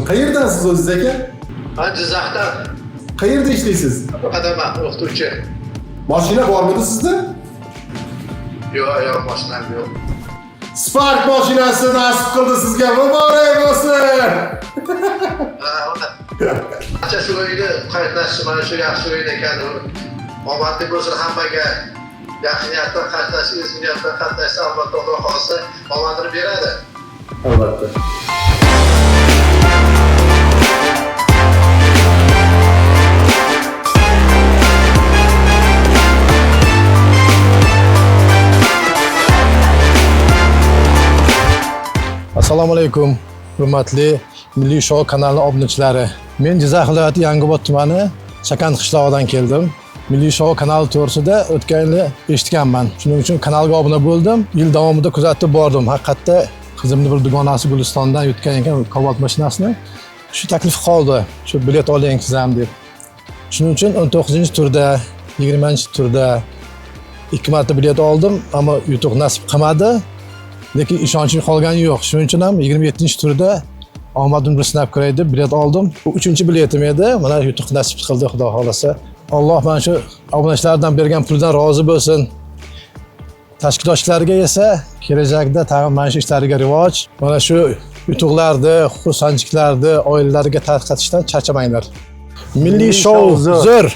Qayerdansiz o'zingiz aka? Ben Jizzaxdan. Qayerda ishlaysiz? Qadaman, o'qituvchi. Mashina bormidi sizda? Yo'q, mashinam yo'q. Spark mashinasi nasib qildi sizga. Muborak bo'lsin. Ha, ona. Acha shu uyni qaytlash mana shu yaxshi o'yin ekan. Omadli bo'lsin hammaga. Yaxshi niyatda qatnash, ezgu niyatda qatnashsa albatta Xudo xohlasa omadini beradi. Albatta. Assalomu alaykum, hurmatli Milliy Show kanali obunachilari. Men Jizzax viloyati Yangiobod tumani Chakan qishlog'idan keldim. Milliy Show kanali to'g'risida o'tgan yili eshitganman. Shuning uchun kanalga obuna bo'ldim. Yil davomida kuzatib bordim. Haqiqatda qizimni bir dugonasi Gulistondan yutgan ekan Cobalt mashinasini. Shu taklif qoldi. Shu bilet oling siz ham deb. Shuning uchun 19-turda, 20-turda 2 marta bilet oldim, ammo yutuq nasib qilmadi. Lekin ishonchim qolgani yo'q. Shuning uchun ham 27-turda omadimni bir sinab ko'ray deb bilet oldim. Bu 3-biletim edi. Mana yutuq nasib qildi, Xudo xolasa. Alloh mana shu obunachilardan bergan puldan rozi bo'lsin. Tashkilotchilarga esa kelajakda tag'in mana shu ishlariga rivoj, mana shu yutuqlarni, xursandchiliklarni oilalariga tarqatishdan charchamanglar. Milliy Show zo'r.